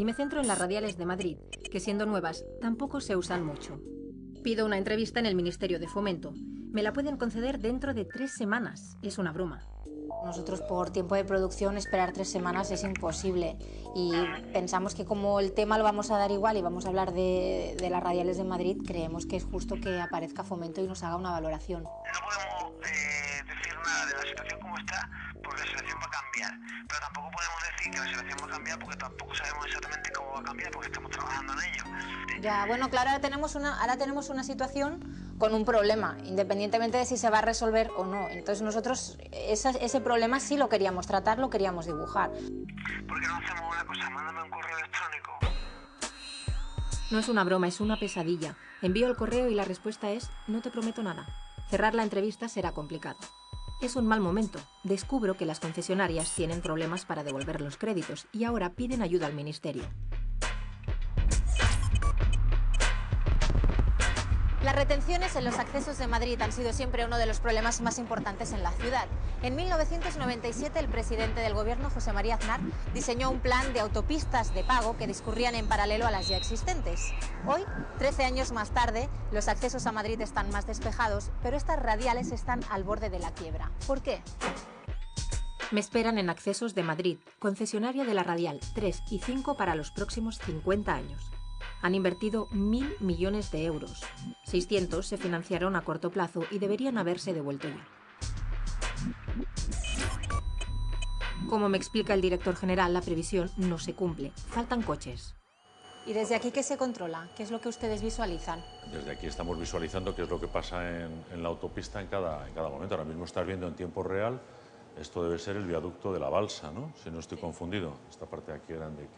y me centro en las radiales de Madrid, que siendo nuevas, tampoco se usan mucho. Pido una entrevista en el Ministerio de Fomento. Me la pueden conceder dentro de 3 semanas. Es una broma. Nosotros por tiempo de producción esperar 3 semanas es imposible y pensamos que como el tema lo vamos a dar igual y vamos a hablar de las radiales de Madrid, creemos que es justo que aparezca Fomento y nos haga una valoración. No podemos decir nada de la situación como está porque la situación va a cambiar, pero tampoco podemos decir que la situación va a cambiar porque tampoco sabemos exactamente cómo va a cambiar porque estamos trabajando en ello. Ya, bueno, claro, ahora tenemos una situación con un problema, independientemente de si se va a resolver o no. Entonces nosotros ese problema sí lo queríamos tratar, lo queríamos dibujar. ¿Por qué no hacemos una cosa? Mándame un correo electrónico. No es una broma, es una pesadilla. Envío el correo y la respuesta es: no te prometo nada. Cerrar la entrevista será complicado. Es un mal momento. Descubro que las concesionarias tienen problemas para devolver los créditos y ahora piden ayuda al ministerio. Las retenciones en los accesos de Madrid han sido siempre uno de los problemas más importantes en la ciudad. En 1997 el presidente del gobierno, José María Aznar, diseñó un plan de autopistas de pago que discurrían en paralelo a las ya existentes. Hoy, 13 años más tarde, los accesos a Madrid están más despejados, pero estas radiales están al borde de la quiebra. ¿Por qué? Me esperan en Accesos de Madrid, concesionaria de la radial 3 y 5 para los próximos 50 años. Han invertido 1.000 millones de euros. 600 se financiaron a corto plazo y deberían haberse devuelto ya. Como me explica el director general, la previsión no se cumple. Faltan coches. ¿Y desde aquí qué se controla? ¿Qué es lo que ustedes visualizan? Desde aquí estamos visualizando qué es lo que pasa en la autopista en cada momento. Ahora mismo estás viendo en tiempo real, esto debe ser el viaducto de la Balsa, ¿no? Si no estoy confundido. Esta parte de aquí grande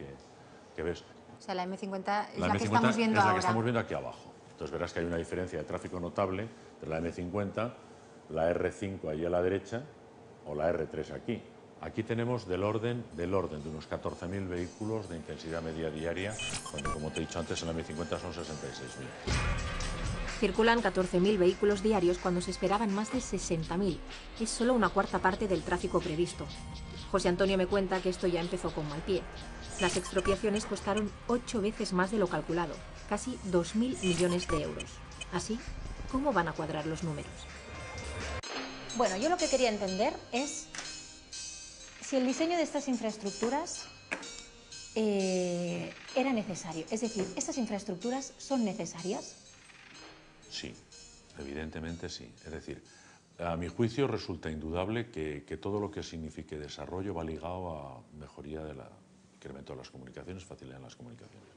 que ves. O sea, la M50 es La la M50 que estamos viendo es la ahora. que estamos viendo aquí abajo. Entonces verás que hay una diferencia de tráfico notable entre la M50, la R5 allí a la derecha o la R3 aquí. Aquí tenemos del orden de unos 14.000 vehículos de intensidad media diaria, cuando, como te he dicho antes, en la M50 son 66.000. Circulan 14.000 vehículos diarios cuando se esperaban más de 60.000. Es solo una cuarta parte del tráfico previsto. José Antonio me cuenta que esto ya empezó con mal pie. Las expropiaciones costaron 8 veces más de lo calculado, casi 2.000 millones de euros. Así, ¿cómo van a cuadrar los números? Bueno, yo lo que quería entender es si el diseño de estas infraestructuras era necesario. Es decir, ¿estas infraestructuras son necesarias? Sí, evidentemente sí. Es decir, a mi juicio resulta indudable que todo lo que signifique desarrollo va ligado a mejoría del incremento de las comunicaciones, facilidad en las comunicaciones.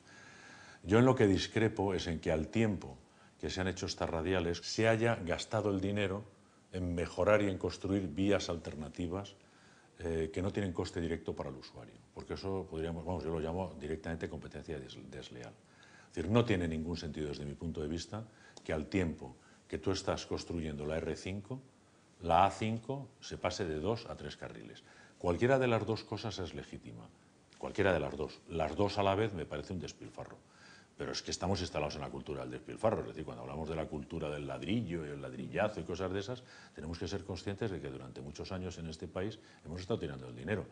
Yo en lo que discrepo es en que al tiempo que se han hecho estas radiales se haya gastado el dinero en mejorar y en construir vías alternativas que no tienen coste directo para el usuario, porque eso podríamos, yo lo llamo directamente competencia desleal. Es decir, no tiene ningún sentido desde mi punto de vista que al tiempo que tú estás construyendo la R5, la A5 se pase de 2 a 3 carriles. Cualquiera de las dos cosas es legítima, cualquiera de las dos a la vez me parece un despilfarro. Pero es que estamos instalados en la cultura del despilfarro, es decir, cuando hablamos de la cultura del ladrillo y el ladrillazo y cosas de esas, tenemos que ser conscientes de que durante muchos años en este país hemos estado tirando el dinero.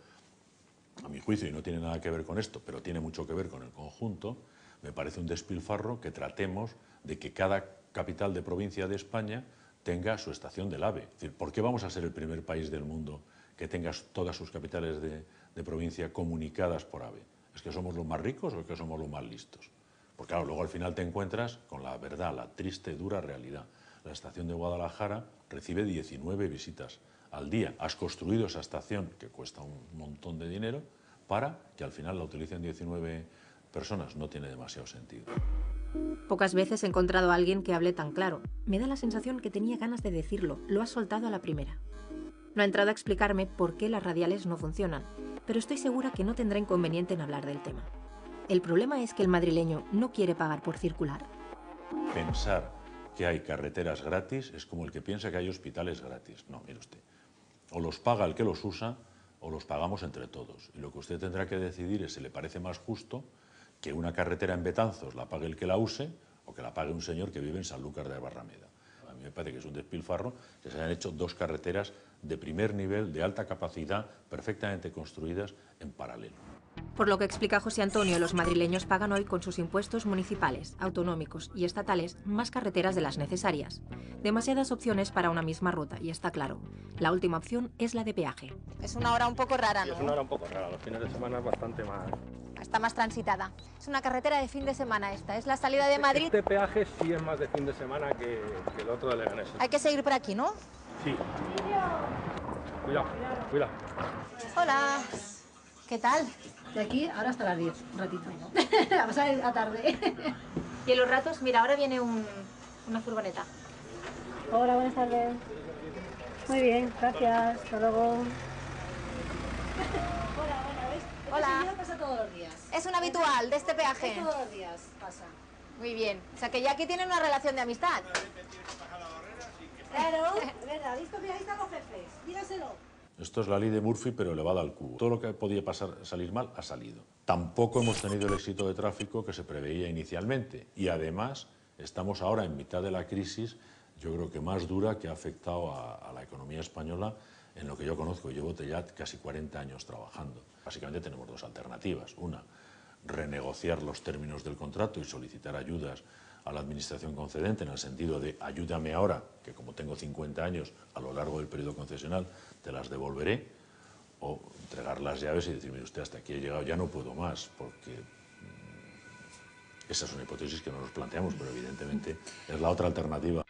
A mi juicio, y no tiene nada que ver con esto, pero tiene mucho que ver con el conjunto, me parece un despilfarro que tratemos de que cada capital de provincia de España tenga su estación del AVE. Es decir, ¿por qué vamos a ser el primer país del mundo que tenga todas sus capitales de provincia comunicadas por AVE? ¿Es que somos los más ricos o es que somos los más listos? Porque claro, luego al final te encuentras con la verdad, la triste, dura realidad. La estación de Guadalajara recibe 19 visitas al día. Has construido esa estación, que cuesta un montón de dinero, para que al final la utilicen 19 personas. No tiene demasiado sentido. Pocas veces he encontrado a alguien que hable tan claro. Me da la sensación que tenía ganas de decirlo. Lo ha soltado a la primera. No ha entrado a explicarme por qué las radiales no funcionan, pero estoy segura que no tendrá inconveniente en hablar del tema. ¿El problema es que el madrileño no quiere pagar por circular? Pensar que hay carreteras gratis es como el que piensa que hay hospitales gratis. No, mire usted, o los paga el que los usa o los pagamos entre todos. Y lo que usted tendrá que decidir es si le parece más justo que una carretera en Betanzos la pague el que la use o que la pague un señor que vive en Sanlúcar de Barrameda. A mí me parece que es un despilfarro que se hayan hecho dos carreteras de primer nivel, de alta capacidad, perfectamente construidas en paralelo. Por lo que explica José Antonio, los madrileños pagan hoy con sus impuestos municipales, autonómicos y estatales más carreteras de las necesarias. Demasiadas opciones para una misma ruta, y está claro, la última opción es la de peaje. Es una hora un poco rara, Sí, ¿no? es una hora un poco rara, los fines de semana es bastante más... Está más transitada. Es una carretera de fin de semana esta, es la salida de Madrid. Este peaje sí es más de fin de semana que el otro de Leganés. Hay que seguir por aquí, ¿no? Sí. Cuidado, cuidado. Hola. ¿Qué tal? De aquí ahora hasta las 10, un ratito. Vamos a ver a tarde. Y en los ratos, mira, ahora viene una furgoneta. Hola, buenas tardes. Muy bien, gracias. Hasta luego. Hola. Este señor pasa todos los días. Es un habitual de este peaje. Todos los días pasa. Muy bien. O sea que ya aquí tienen una relación de amistad. Claro, es verdad. ¿Habéis comido? Ahí están los jefes. Dígaselo. Esto es la ley de Murphy, pero elevada al cubo. Todo lo que podía salir mal, ha salido. Tampoco hemos tenido el éxito de tráfico que se preveía inicialmente. Y además, estamos ahora en mitad de la crisis, yo creo que más dura, que ha afectado a la economía española en lo que yo conozco. Llevo ya casi 40 años trabajando. Básicamente tenemos dos alternativas. Una, renegociar los términos del contrato y solicitar ayudas a la administración concedente en el sentido de ayúdame ahora, que como tengo 50 años, a lo largo del periodo concesional te las devolveré, o entregar las llaves y decirme usted hasta aquí he llegado, ya no puedo más, porque esa es una hipótesis que no nos planteamos, pero evidentemente es la otra alternativa.